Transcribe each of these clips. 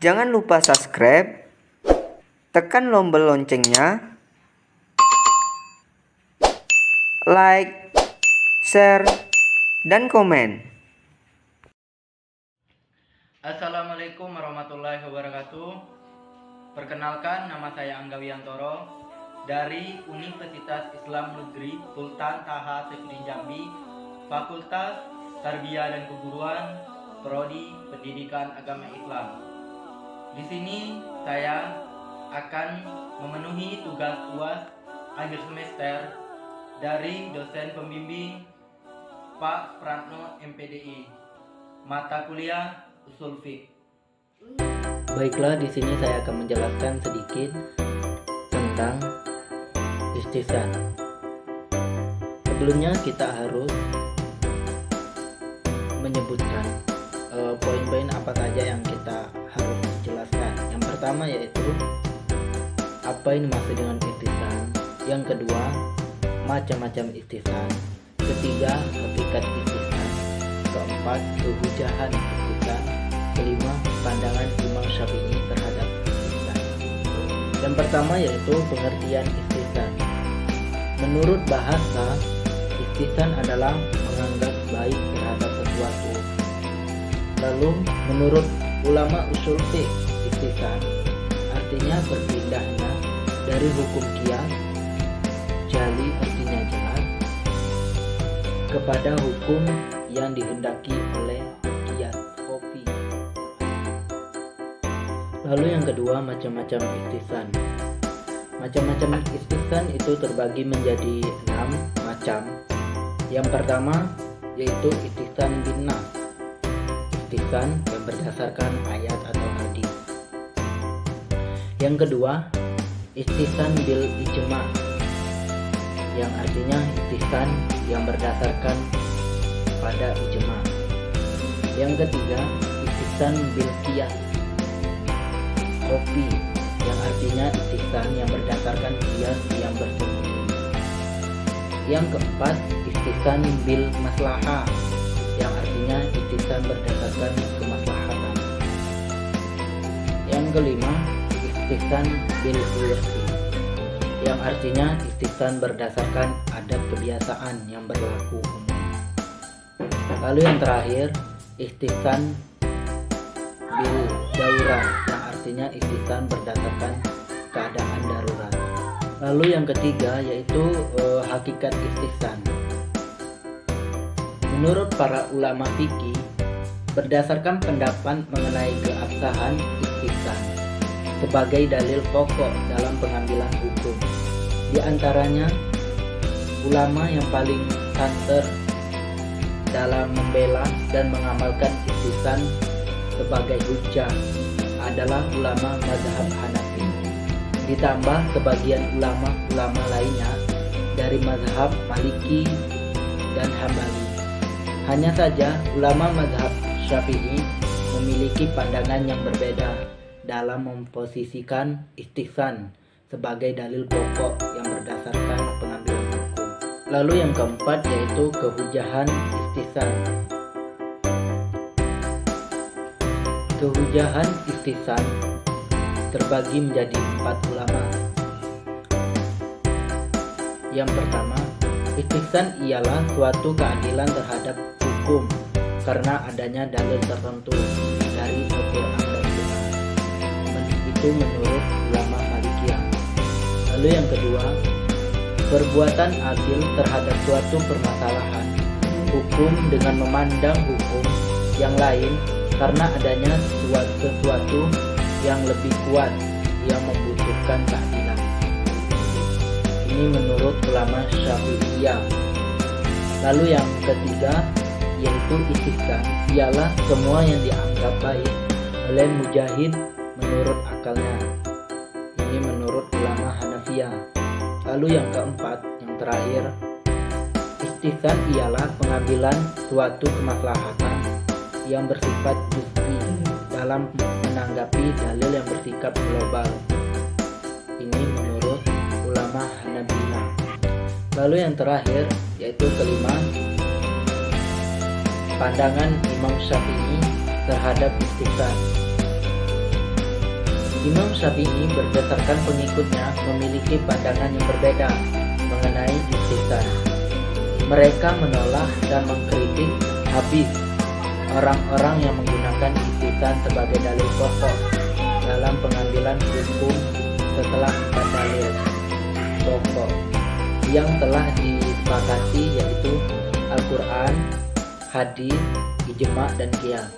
Jangan lupa subscribe, tekan tombol loncengnya, like, share, dan komen. Assalamualaikum warahmatullahi wabarakatuh. Perkenalkan, nama saya Angga Wiyantoro dari Universitas Islam Negeri Sultan Taha Sefidin Jambi, Fakultas Tarbiyah dan Keguruan, Prodi Pendidikan Agama Islam. Di sini saya akan memenuhi tugas UAS akhir semester dari dosen pembimbing Pak Pratno MPDI, mata kuliah Ushul Fiqh. Baiklah, di sini saya akan menjelaskan sedikit tentang istihsan. Sebelumnya kita harus menyebutkan poin-poin apa saja yang kita harus jelaskan. Yang pertama yaitu apa yang dimaksud dengan istihsan. Yang kedua, macam-macam istihsan. Ketiga, hakikat istihsan. Keempat, kehujahan istihsan. Kelima, pandangan Imam Syafi'i terhadap istihsan. Yang pertama yaitu pengertian istihsan. Menurut bahasa, istihsan adalah menganggap baik terhadap sesuatu. Lalu menurut ulama usul fiqh, istihsan artinya berpindahnya dari hukum qiyas, jali artinya jelas, kepada hukum yang dihendaki oleh qiyas, kopi. Lalu yang kedua, macam-macam istihsan. Macam-macam istihsan itu terbagi menjadi 6 macam. Yang pertama yaitu istihsan bin nas, istihsan yang berdasarkan ayat atau hadis. Yang kedua, istihsan bil ijma, yang artinya istihsan yang berdasarkan pada ijma. Yang ketiga, istihsan bil qiyas, kopi, yang artinya istihsan yang berdasarkan qiyas yang bersembunyi. Yang keempat, istihsan bil maslahah, yang artinya istihsan berdasarkan kemaslahatan. Yang kelima, istihsan bil urfi, yang artinya istihsan berdasarkan adat kebiasaan yang berlaku umum. Lalu yang terakhir, istihsan bil daurah, yang artinya istihsan berdasarkan keadaan darurat. Lalu yang ketiga yaitu hakikat istihsan. Menurut para ulama fikih, berdasarkan pendapat mengenai keabsahan istihsan sebagai dalil pokok dalam pengambilan hukum. Di antaranya, ulama yang paling santer dalam membela dan mengamalkan istihsan sebagai hujjah adalah ulama mazhab Hanafi. Ditambah sebagian ulama-ulama lainnya dari mazhab Maliki dan Hambali. Hanya saja ulama mazhab Syafi'i memiliki pandangan yang berbeda dalam memposisikan istihsan sebagai dalil pokok yang berdasarkan pengambilan hukum. Lalu yang keempat yaitu kehujahan istihsan. Kehujahan istihsan terbagi menjadi 4 ulama. Yang pertama, istihsan ialah suatu keadilan terhadap hukum karena adanya dalil tertentu dari Al-Quran dan Sunnah. Itu menurut ulama Malikiyah. Lalu yang kedua, perbuatan adil terhadap suatu permasalahan hukum dengan memandang hukum yang lain karena adanya sesuatu yang lebih kuat yang membutuhkan keadilan. Ini menurut ulama Syafi'iyah. Lalu yang ketiga yaitu istihsan ialah semua yang dianggap baik oleh mujahid menurut akalnya. Ini menurut ulama Hanafiyah. Lalu yang keempat, yang terakhir, istihsan ialah pengambilan suatu kemaslahatan yang bersifat juz'i dalam menanggapi dalil yang bersikap global. Ini menurut ulama Hanabilah. Lalu yang terakhir yaitu kelima, pandangan Imam Syafi'i terhadap istihsan. Imam Syafi'i berdasarkan pengikutnya memiliki pandangan yang berbeda mengenai istihsan. Mereka menolak dan mengkritik habis orang-orang yang menggunakan istihsan sebagai dalil pokok dalam pengambilan hukum setelah 4 dalil pokok yang telah disepakati, yaitu Al-Quran, hadis, ijma, dan qiyas.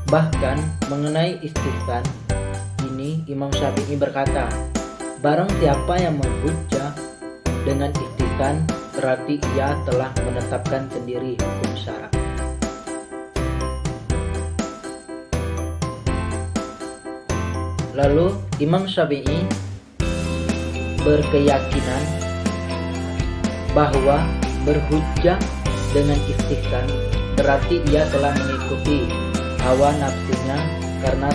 Bahkan mengenai istihsan ini Imam Syafi'i berkata, barang siapa yang menghujjah dengan istihsan berarti ia telah menetapkan sendiri hukum syara. Lalu Imam Syafi'i berkeyakinan bahwa berhujjah dengan istihsan berarti ia telah mengikuti hawa nafsunya karena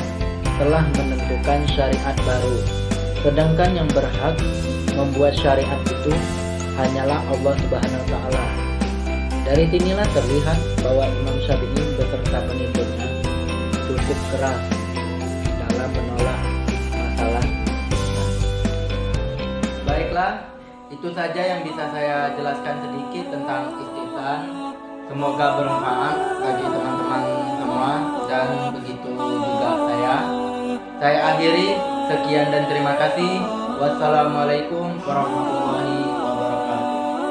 telah menentukan syariat baru. Sedangkan yang berhak membuat syariat itu hanyalah Allah Subhanahu wa taala. Dari sinilah terlihat bahwa Imam Syafi'i beserta pengikutnya cukup keras dalam menolak masalah istihsan. Baiklah, itu saja yang bisa saya jelaskan sedikit tentang istihsan. Semoga bermanfaat bagi teman-teman semua, dan begitu juga saya. Saya akhiri, sekian dan terima kasih. Wassalamualaikum warahmatullahi wabarakatuh.